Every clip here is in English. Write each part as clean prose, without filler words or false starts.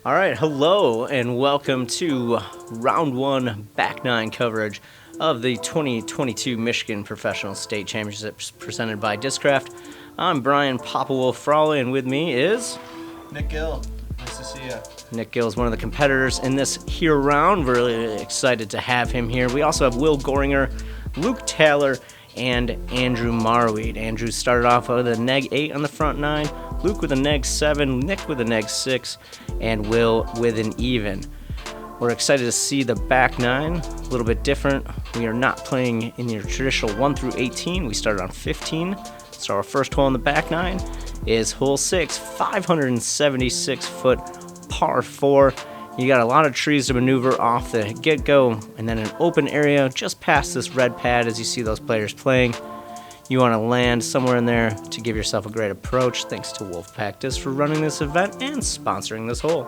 All right, hello and welcome to round one back nine coverage of the 2022 Michigan Professional State Championships presented by Discraft. I'm Brian Popowolf Frawley, and with me is Nick Gill. Nice to see you. Nick Gill is one of the competitors in this here round. We're really excited to have him here. We also have Will Goeringer, Luke Taylor, and Andrew Marwede. Andrew started off with a neg 8 on the front nine, Luke with a neg 7, Nick with a neg 6, and Will with an even. We're excited to see the back nine, a little bit different. We are not playing in your traditional 1 through 18. We started on 15. So our first hole in the back nine is hole 6, 576-foot par 4. You got a lot of trees to maneuver off the get-go, and then an open area just past this red pad as you see those players playing. You want to land somewhere in there to give yourself a great approach. Thanks to Wolfpack Disc for running this event and sponsoring this hole.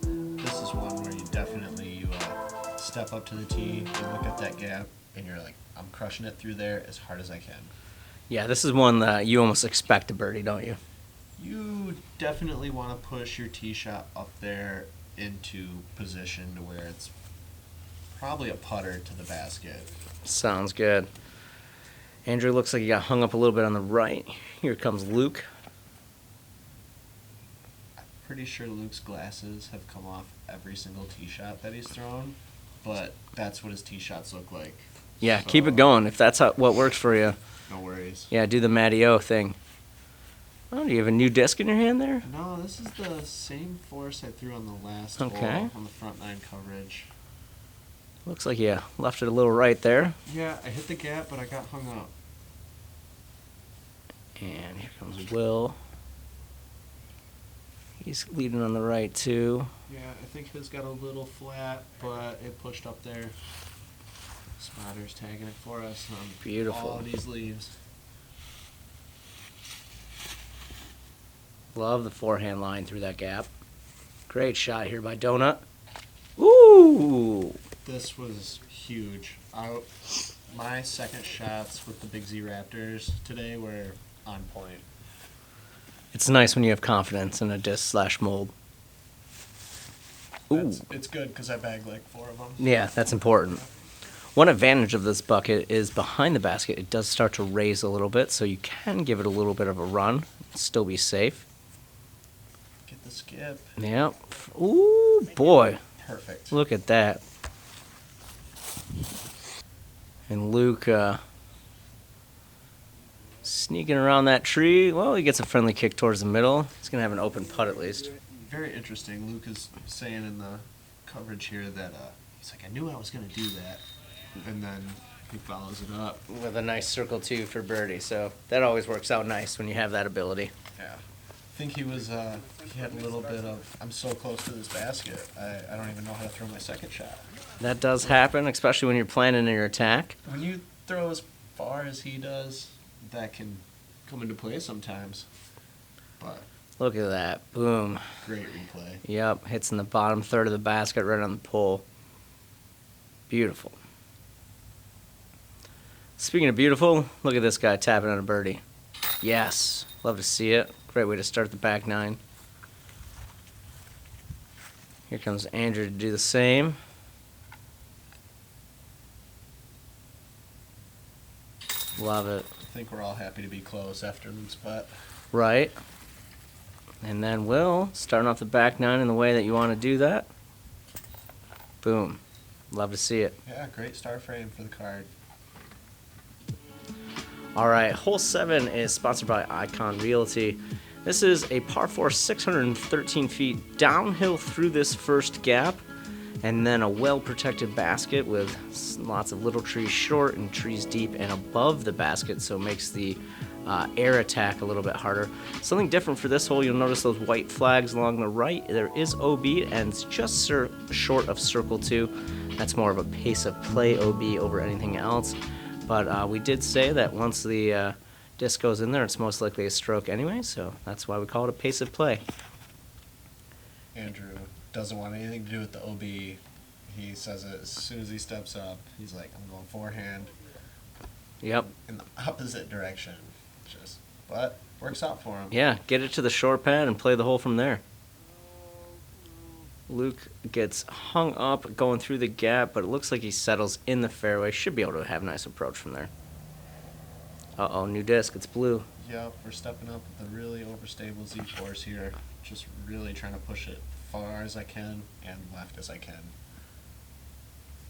This is one where you definitely step up to the tee, you look at that gap, and you're like, I'm crushing it through there as hard as I can. Yeah, this is one that you almost expect a birdie, don't you? You definitely want to push your tee shot up there into position to where it's probably a putter to the basket. Sounds good. Andrew looks like he got hung up a little bit on the right. Here comes Luke. I'm pretty sure Luke's glasses have come off every single tee shot that he's thrown, but that's what his tee shots look like. Yeah, So, keep it going if that's what works for you. No worries. Yeah, do the Matty O thing. Oh, do you have a new disc in your hand there? No, this is the same force I threw on the last Okay. hole on the front nine coverage. Looks like you left it a little right there. Yeah, I hit the gap, but I got hung up. And here comes Will. He's leading on the right, too. Yeah, I think his got a little flat, but it pushed up there. Spotter's tagging it for us on Beautiful. all these leaves. Love the forehand line through that gap. Great shot here by Donut. Ooh! This was huge. My second shots with the Big Z Raptors today were on point. It's nice when you have confidence in a disc/mold. Ooh. It's good because I bagged like 4 of them. Yeah, that's important. One advantage of this bucket is behind the basket, it does start to raise a little bit, so you can give it a little bit of a run and still be safe. Get the skip. Yeah. Ooh, boy. Perfect. Look at that. And Luke sneaking around that tree. Well, he gets a friendly kick towards the middle. He's going to have an open putt at least. Very interesting. Luke is saying in the coverage here that he's like, I knew I was going to do that. And then he follows it up. With a nice circle, too, for birdie. So that always works out nice when you have that ability. Yeah. I think he was, he had a little bit of, I'm so close to this basket, I don't even know how to throw my second shot. That does happen, especially when you're planning your attack. When you throw as far as he does, that can come into play sometimes. But Look at that. Boom. great replay. Yep, hits in the bottom third of the basket right on the pole. Beautiful. Speaking of beautiful, look at this guy tapping on a birdie. Yes, love to see it. Great way to start the back nine. Here comes Andrew to do the same. Love it. I think we're all happy to be close after Luke's putt. Right. And then Will, starting off the back nine in the way that you want to do that. Boom. Love to see it. Yeah, great star frame for the card. All right, hole 7 is sponsored by Icon Realty. This is a par 4, 613 feet downhill through this first gap, and then a well-protected basket with lots of little trees short and trees deep and above the basket, so it makes the air attack a little bit harder. Something different for this hole, you'll notice those white flags along the right. There is OB, and it's just short of circle 2. That's more of a pace of play OB over anything else. But we did say that once the disc goes in there, it's most likely a stroke anyway, so that's why we call it a pace of play. Andrew doesn't want anything to do with the OB. He says it as soon as he steps up. He's like, I'm going forehand Yep. in the opposite direction. But works out for him. Yeah, get it to the short pad and play the hole from there. Luke gets hung up going through the gap, but it looks like he settles in the fairway. Should be able to have a nice approach from there. Uh-oh, new disc. It's blue. Yep, we're stepping up with a really overstable Z-force here. Just really trying to push it far as I can and left as I can.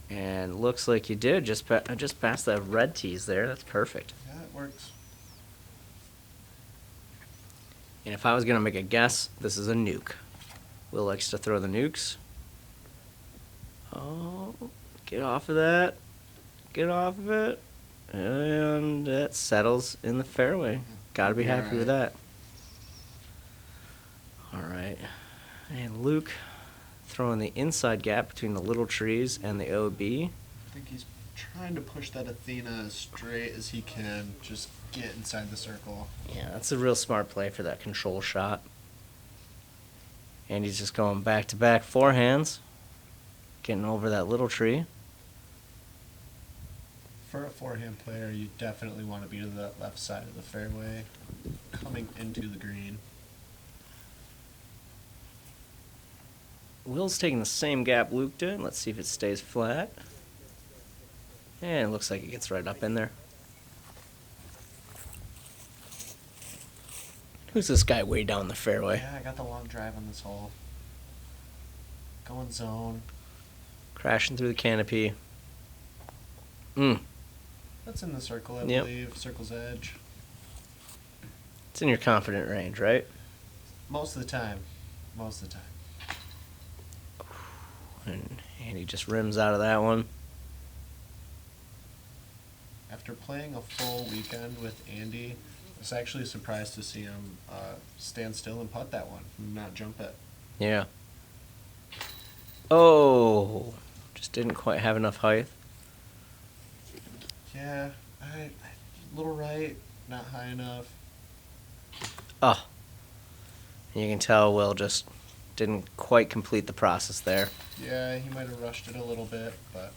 And looks like you did just past the red tees there. That's perfect. Yeah, it works. And if I was going to make a guess, this is a nuke. Will likes to throw the nukes. Oh, get off of that. Get off of it. And that settles in the fairway. Got to be happy with that. All right. And Luke throwing the inside gap between the little trees and the OB. I think he's trying to push that Athena as straight as he can. Just get inside the circle. Yeah, that's a real smart play for that control shot. And he's just going back-to-back forehands. Getting over that little tree. For a forehand player, you definitely want to be to the left side of the fairway, coming into the green. Will's taking the same gap Luke did. Let's see if it stays flat. And it looks like it gets right up in there. Who's this guy way down the fairway? Yeah, I got the long drive on this hole. Going zone. Crashing through the canopy. That's in the circle, I Yep. believe. Circle's edge. It's in your confident range, right? Most of the time. Most of the time. And he just rims out of that one. After playing a full weekend with Andy, I was actually surprised to see him stand still and putt that one, not jump it. Yeah. Oh, just didn't quite have enough height. Yeah, a little right, not high enough. Oh. You can tell Will just didn't quite complete the process there. Yeah, he might have rushed it a little bit, but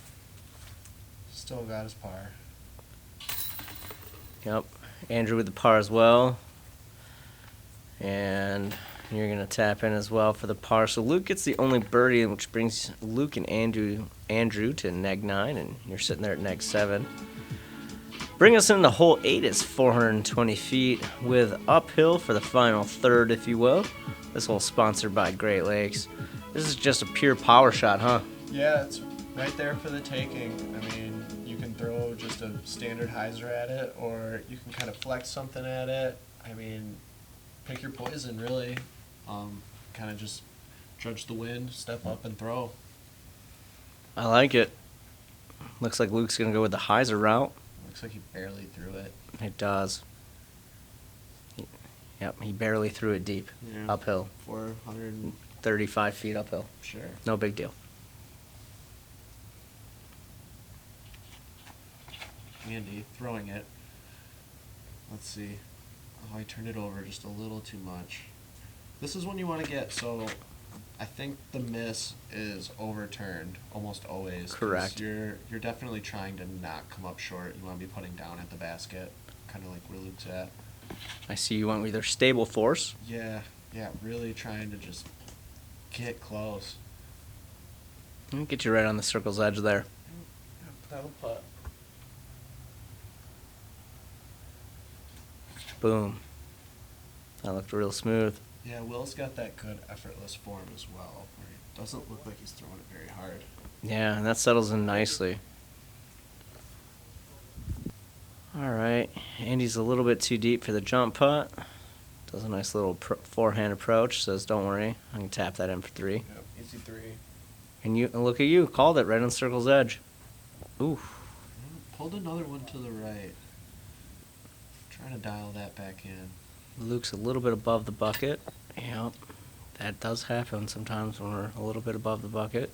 still got his par. Yep. Andrew with the par as well. And you're going to tap in as well for the par. So Luke gets the only birdie, which brings Luke and Andrew to neg 9, and you're sitting there at neg 7. Bring us into hole 8. It's 420 feet with uphill for the final third, if you will. This hole's sponsored by Great Lakes. This is just a pure power shot, huh? Yeah, it's right there for the taking. I mean, you can throw just a standard hyzer at it, or you can kind of flex something at it. I mean, pick your poison, really. Kind of just judge the wind, step up and throw. I like it. Looks like Luke's going to go with the hyzer route. Looks like he barely threw it. It does. Yep, he barely threw it deep. Yeah. Uphill. 435 feet uphill. Sure. No big deal. Andy throwing it. Let's see. Oh, I turned it over just a little too much. This is when you want to get, so I think the miss is overturned almost always. 'Cause Correct. You're definitely trying to not come up short. You want to be putting down at the basket, kind of like where Luke's at. I see you went with your stable force. Yeah, really trying to just get close. Let me get you right on the circle's edge there. That'll putt. Boom. That looked real smooth. Yeah, Will's got that good effortless form as well, where he doesn't look like he's throwing it very hard. Yeah, and that settles in nicely. All right, Andy's a little bit too deep for the jump putt. Does a nice little forehand approach. Says, "Don't worry, I can tap that in for 3." Yep, easy 3. And look at you, called it right on the circle's edge. Ooh. Pulled another one to the right. Trying to dial that back in. Luke's a little bit above the bucket. Yep, that does happen sometimes when we're a little bit above the bucket.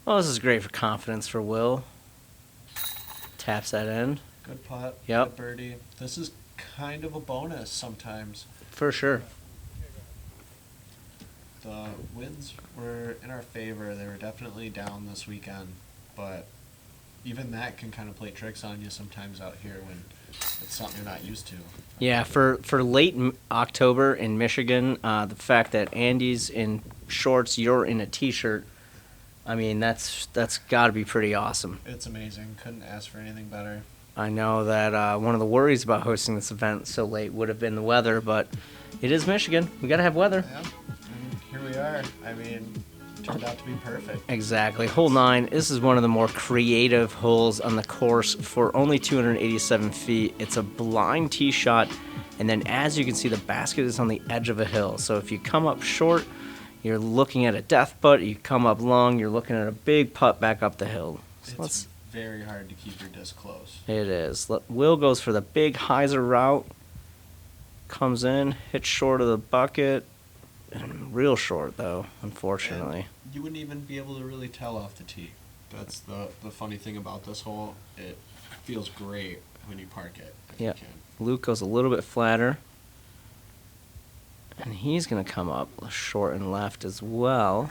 Well, this is great for confidence for Will. Taps that in. Good putt. Yep. Good birdie. This is kind of a bonus sometimes. For sure. The winds were in our favor. They were definitely down this weekend, but even that can kind of play tricks on you sometimes out here when It's something you're not used to. Yeah, for late October in Michigan, the fact that Andy's in shorts, you're in a t-shirt, I mean, that's got to be pretty awesome. It's amazing. Couldn't ask for anything better. I know that one of the worries about hosting this event so late would have been the weather, but it is Michigan. We got to have weather. Yeah, and here we are. I mean, turned out to be perfect. Exactly. Hole 9, this is one of the more creative holes on the course for only 287 feet. It's a blind tee shot, and then as you can see, the basket is on the edge of a hill. So if you come up short, you're looking at a death putt. You come up long, you're looking at a big putt back up the hill. So It's very hard to keep your disc close. It is. Will goes for the big hyzer route. Comes in, hits short of the bucket. Real short, though, unfortunately. And you wouldn't even be able to really tell off the tee. That's the funny thing about this hole. It feels great when you park it. Yeah. Luke goes a little bit flatter. And he's going to come up short and left as well.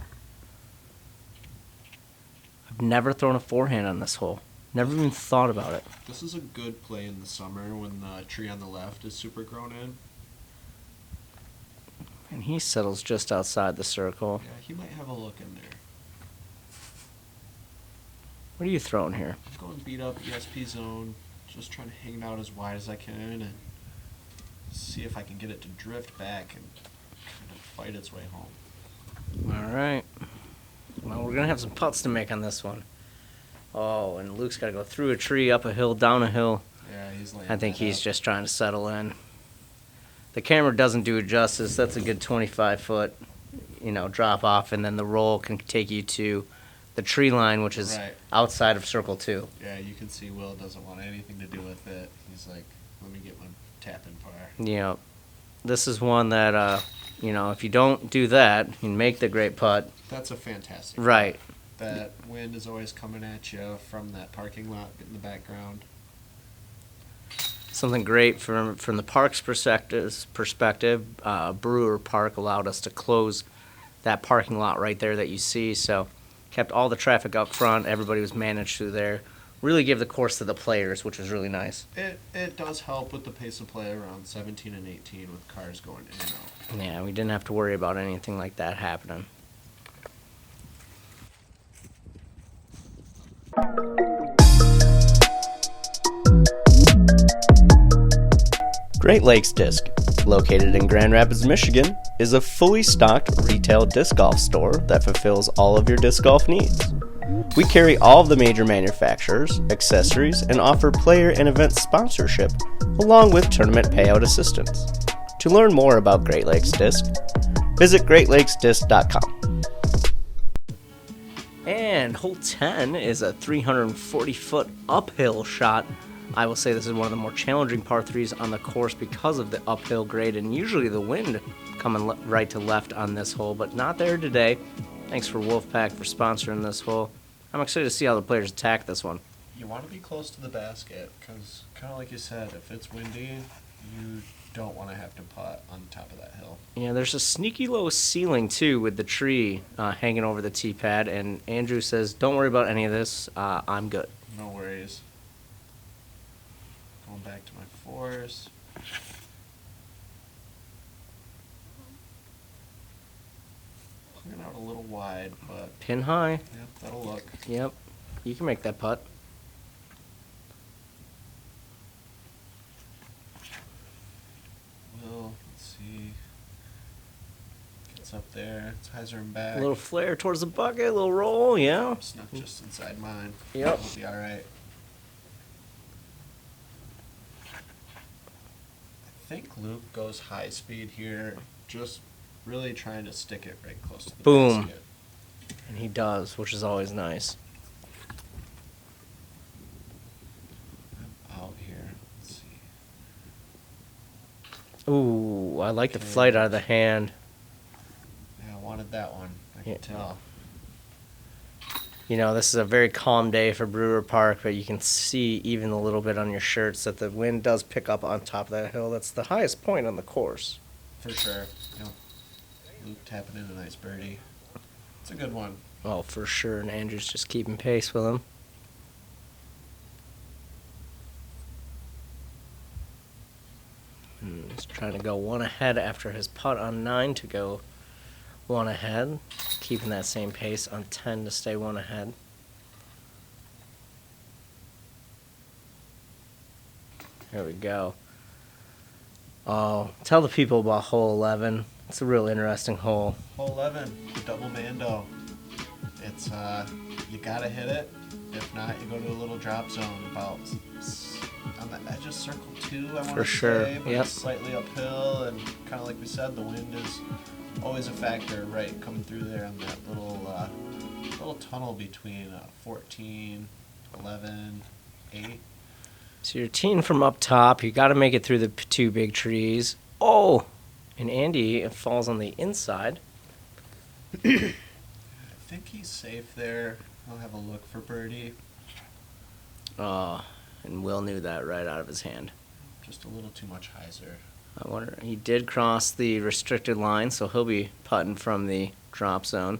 I've never thrown a forehand on this hole. Never even thought about it. This is a good play in the summer when the tree on the left is super grown in. And he settles just outside the circle. Yeah, he might have a look in there. What are you throwing here? I'm going beat up ESP zone. Just trying to hang it out as wide as I can and see if I can get it to drift back and kind of fight its way home. All right. Well, we're going to have some putts to make on this one. Oh, and Luke's got to go through a tree, up a hill, down a hill. Yeah, he's laying I think that he's up. just trying to settle in. The camera doesn't do it justice. That's a good 25-foot, drop off, and then the roll can take you to the tree line, which is Right. outside of circle 2. Yeah, you can see Will doesn't want anything to do with it. He's like, let me get my tap-in par. Yeah. This is one that, if you don't do that, you can make the great putt. That's a fantastic Right. putt. That wind is always coming at you from that parking lot in the background. Something great from the park's perspective. Brewer Park allowed us to close that parking lot right there that you see, so kept all the traffic up front. Everybody was managed through there. Really gave the course to the players, which was really nice. It does help with the pace of play around 17 and 18 with cars going in and out. Yeah, we didn't have to worry about anything like that happening. Great Lakes Disc, located in Grand Rapids, Michigan, is a fully stocked retail disc golf store that fulfills all of your disc golf needs. We carry all of the major manufacturers, accessories, and offer player and event sponsorship, along with tournament payout assistance. To learn more about Great Lakes Disc, visit greatlakesdisc.com. And hole 10 is a 340-foot uphill shot. I will say this is one of the more challenging par 3s on the course because of the uphill grade and usually the wind coming right to left on this hole, but not there today. Thanks for Wolfpack for sponsoring this hole. I'm excited to see how the players attack this one. You want to be close to the basket because, kind of like you said, if it's windy, you don't want to have to putt on top of that hill. Yeah, there's a sneaky low ceiling, too, with the tree hanging over the tee pad, and Andrew says, don't worry about any of this. I'm good. No worries. Going back to my fours. Looking out a little wide, but Pin high. yep, that'll look. Yep. You can make that putt. Will, let's see. Gets up there. It's hyzer and back. A little flare towards the bucket, a little roll, yeah. Snuck just inside mine. Yep. We'll be all right. I think Luke goes high speed here, just really trying to stick it right close to the Boom. basket. And he does, which is always nice. I'm out here. Let's see. Ooh, I like the Okay. flight out of the hand. Yeah, I wanted that one. I Yeah. can tell. This is a very calm day for Brewer Park, but you can see even a little bit on your shirts that the wind does pick up on top of that hill. That's the highest point on the course. For sure. Yep. Luke tapping in a nice birdie. It's a good one. Oh, for sure, and Andrew's just keeping pace with him. He's trying to go one ahead after his putt on 9 to go one ahead. Keeping that same pace on 10 to stay one ahead. There we go. Oh, tell the people about hole 11. It's a real interesting hole. Hole 11, the double Mando. It's, you gotta hit it. If not, you go to a little drop zone about on the edge of circle 2, I want to For sure, say. But yep. it's slightly uphill, and kind of like we said, the wind is always a factor, right, coming through there on that little tunnel between 14, 11, 8. So you're teeing from up top. You got to make it through the 2 big trees. Oh, and Andy falls on the inside. I think he's safe there. I'll have a look for birdie. Oh, and Will knew that right out of his hand. Just a little too much hyzer. I wonder, he did cross the restricted line, so he'll be putting from the drop zone.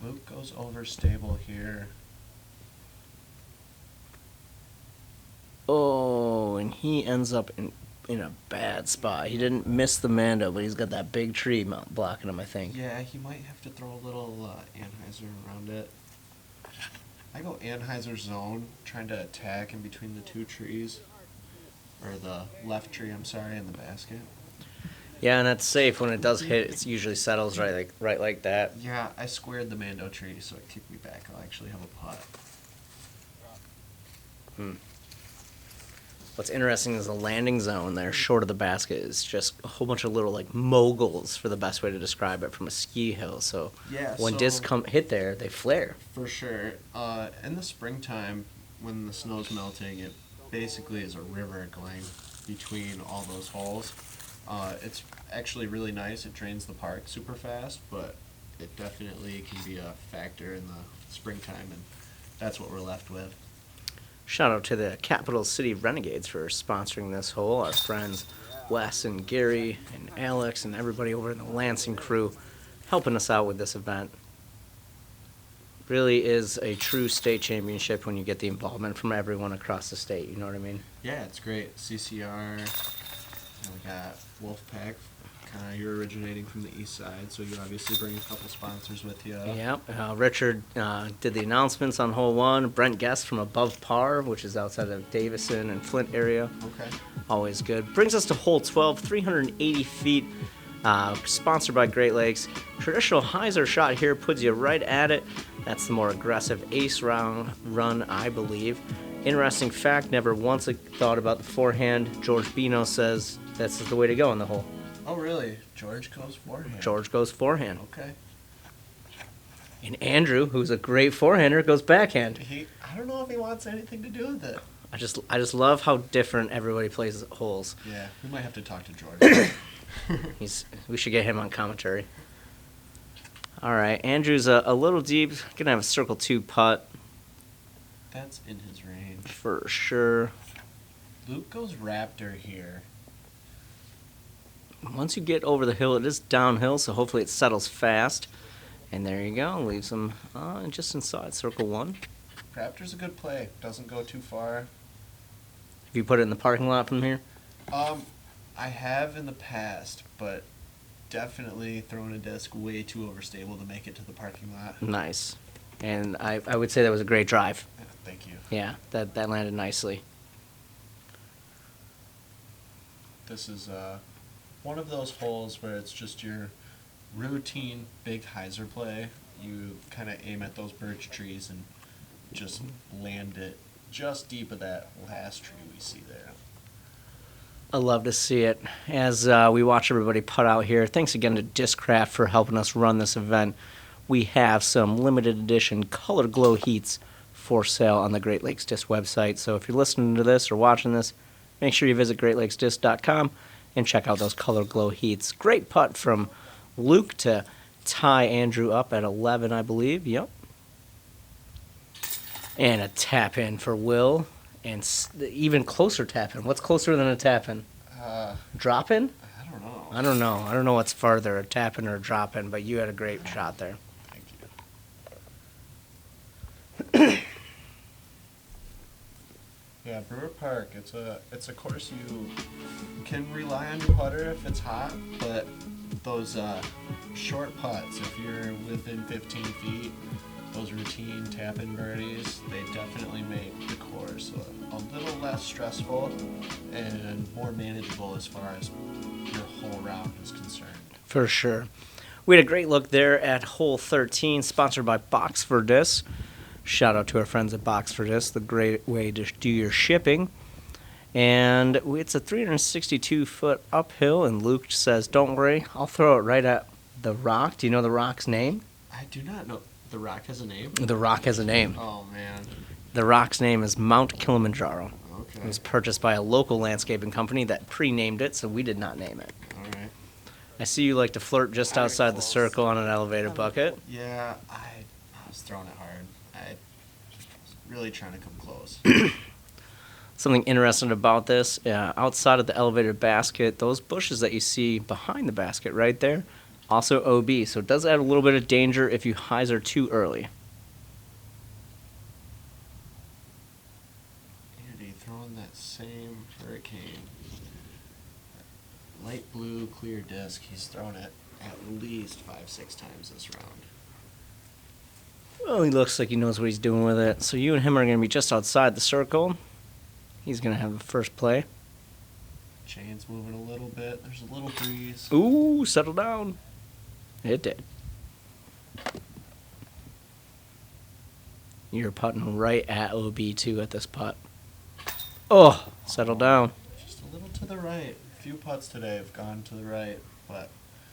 Luke goes over stable here. Oh, and he ends up in a bad spot. He didn't miss the Mando, but he's got that big tree blocking him, I think. Yeah, he might have to throw a little Anheuser around it. I go Anheuser zone, trying to attack in between the 2 trees. Or the left tree, I'm sorry, in the basket. Yeah, and that's safe. When it does hit, it usually settles right like that. Yeah, I squared the Mando tree, so it kicked me back. I'll actually have a putt. What's interesting is the landing zone there, short of the basket, is just a whole bunch of little like moguls, for the best way to describe it, from a ski hill. So Yeah, when so- discs hit there, they flare. For sure. In the springtime, when the snow's melting, it basically is a river going between all those holes. It's actually really nice. It drains the park super fast, but it definitely can be a factor in the springtime, and that's what we're left with. Shout out to the Capital City Renegades for sponsoring this hole. Our friends Wes and Gary and Alex and everybody over in the Lansing crew helping us out with this event. Really is a true state championship when you get the involvement from everyone across the state, you know what I mean? Yeah, it's great. CCR, and we got Wolfpack. You're originating from the east side, so you obviously bring a couple sponsors with you. Yep. Richard did the announcements on hole 1. Brent Guest from Above Par, which is outside of Davison and Flint area. Okay. Always good. Brings us to hole 12, 380 feet, sponsored by Great Lakes. Traditional hyzer shot here puts you right at it. That's the more aggressive ace round run, I believe. Interesting fact, never once thought about the forehand. George Bino says that's the way to go in the hole. Oh, really? George goes forehand. George goes forehand. Okay. And Andrew, who's a great forehander, goes backhand. I don't know if he wants anything to do with it. I just love how different everybody plays holes. Yeah, we might have to talk to George. We should get him on commentary. All right, Andrew's a little deep. Gonna have a circle 2 putt That's in his range. for sure. Luke goes Raptor here. Once you get over the hill, it is downhill, so hopefully it settles fast. And there you go, leaves him just inside circle 1. Raptor's a good play. Doesn't go too far. Have you put it in the parking lot from here? I have in the past, but definitely thrown a disc way too overstable to make it to the parking lot. Nice. And I would say that was a great drive. Yeah, thank you. Yeah, that landed nicely. This is one of those holes where it's just your routine big hyzer play. You kind of aim at those birch trees and just land it just deep of that last tree we see there. I love to see it. As we watch everybody putt out here, thanks again to Discraft for helping us run this event. We have some limited edition Color Glow Heats for sale on the Great Lakes Disc website. So if you're listening to this or watching this, make sure you visit greatlakesdisc.com and check out those Color Glow Heats. Great putt from Luke to tie Andrew up at 11, I believe. Yep. And a tap in for Will. And even closer tap in. What's closer than a tap in? Drop in? I don't know. I don't know. I don't know what's farther, a tap in or a drop in, but you had a great shot there. Thank you. Yeah, Yeah, Brewer Park. It's a course you can rely on your putter if it's hot, but those short putts, if you're within 15 feet, those routine tap-in birdies, they definitely make the course a little less stressful and more manageable as far as your whole round is concerned. For sure. We had a great look there at hole 13, sponsored by Box for Disc. Shout out to our friends at Box for Disc, the great way to do your shipping. And it's a 362-foot uphill, and Luke says, don't worry, I'll throw it right at the rock. Do you know the rock's name? I do not know. The rock has a name? The rock has a name. Oh, man. The rock's name is Mount Kilimanjaro. Okay. It was purchased by a local landscaping company that pre-named it, so we did not name it. All right. I see you like to flirt just outside the circle on an elevator bucket. Yeah, I was throwing it hard. I was really trying to come close. Something interesting about this, outside of the elevator basket, those bushes that you see behind the basket right there, also OB, so it does add a little bit of danger if you hyzer too early. Andy throwing that same hurricane. Light blue clear disc, he's thrown it at least 5-6 times this round. Well, he looks like he knows what he's doing with it. So you and him are going to be just outside the circle. He's going to have the first play. Chain's moving a little bit. There's a little breeze. Ooh, settle down. It did. You're putting right at OB2 at this putt. Oh, settle down. Just a little to the right. A few putts today have gone to the right, but...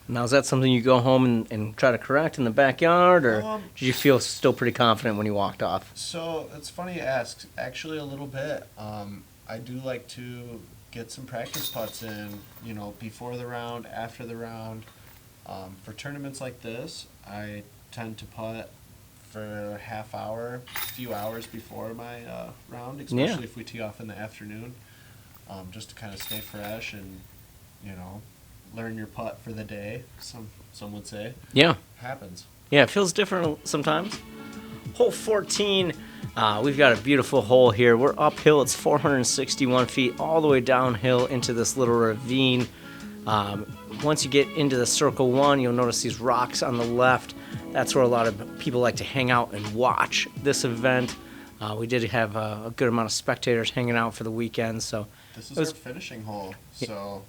Now, is that something you go home and try to correct in the backyard, or did you feel still pretty confident when you walked off? So, it's funny you ask. Actually, a little bit. I do like to get some practice putts in, before the round, after the round. For tournaments like this, I tend to putt for a half hour, a few hours before my round, especially if we tee off in the afternoon, just to kind of stay fresh and, learn your putt for the day, some would say. Yeah. Happens. Yeah, it feels different sometimes. Hole 14, we've got a beautiful hole here. We're uphill. It's 461 feet all the way downhill into this little ravine. Once you get into the circle one, you'll notice these rocks on the left. That's where a lot of people like to hang out and watch this event. We did have a good amount of spectators hanging out for the weekend. So this is our finishing hole, so...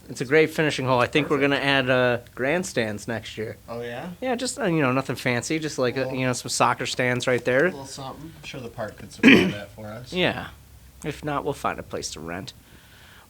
It's a great finishing hole. I think we're going to add grandstands next year. Oh, yeah? Yeah, just, nothing fancy. Just like, some soccer stands right there. A little something. I'm sure the park could supply that for us. Yeah. If not, we'll find a place to rent.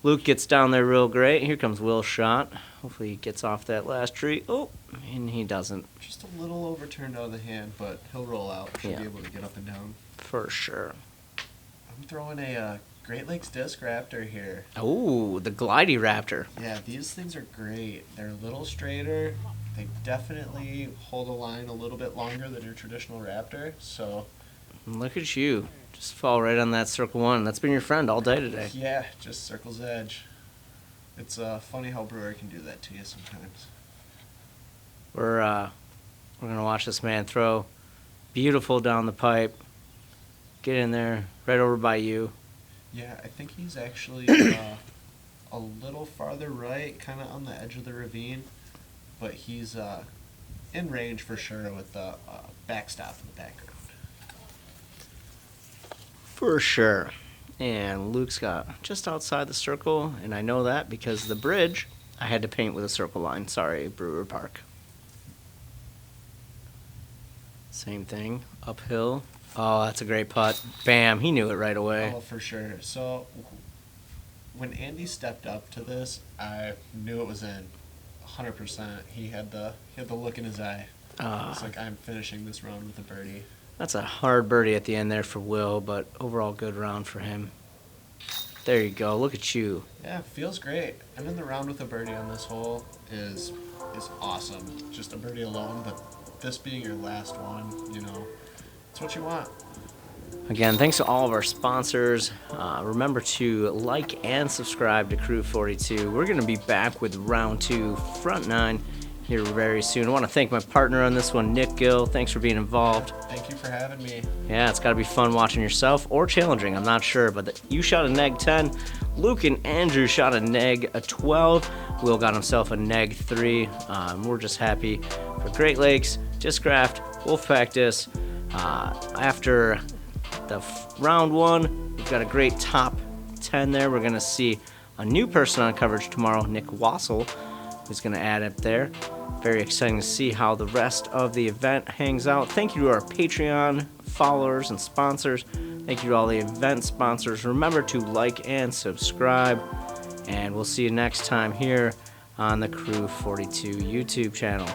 Luke gets down there real great. Here comes Will's shot. Hopefully he gets off that last tree. Oh, and he doesn't. Just a little overturned out of the hand, but he'll roll out. Should be able to get up and down. For sure. I'm throwing a Great Lakes Disc Raptor here. Oh, the Glidey Raptor. Yeah, these things are great. They're a little straighter. They definitely hold a line a little bit longer than your traditional Raptor, so... Look at you. Just fall right on that circle one. That's been your friend all day today. Yeah, just circle's edge. It's funny how Brewer can do that to you sometimes. We're going to watch this man throw beautiful down the pipe. Get in there, right over by you. Yeah, I think he's actually a little farther right, kind of on the edge of the ravine, but he's in range for sure with the backstop in the background. For sure. And Luke's got just outside the circle, and I know that because the bridge I had to paint with a circle line. Sorry, Brewer Park. Same thing, uphill. Oh, that's a great putt. Bam, he knew it right away. Oh, for sure. So when Andy stepped up to this, I knew it was in 100%. He had the look in his eye. It's like, I'm finishing this round with a birdie. That's a hard birdie at the end there for Will, but overall good round for him. There you go. Look at you. Yeah, feels great. And then the round with a birdie on this hole is awesome. Just a birdie alone, but this being your last one, it's what you want. Again, thanks to all of our sponsors. Remember to like and subscribe to Crew 42. We're going to be back with round 2, front 9, here very soon. I want to thank my partner on this one, Nick Gill. Thanks for being involved. Thank you for having me. Yeah, it's got to be fun watching yourself or challenging. I'm not sure, but you shot a neg 10. Luke and Andrew shot a neg 12. Will got himself a neg 3. We're just happy for Great Lakes, Discraft, Wolfpack Disc. After the round 1, we've got a great top 10 there. We're going to see a new person on coverage tomorrow, Nick Wassel, who's going to add up there. Very exciting to see how the rest of the event hangs out. Thank you to our Patreon followers and sponsors. Thank you to all the event sponsors. Remember to like and subscribe. And we'll see you next time here on the Crew 42 YouTube channel.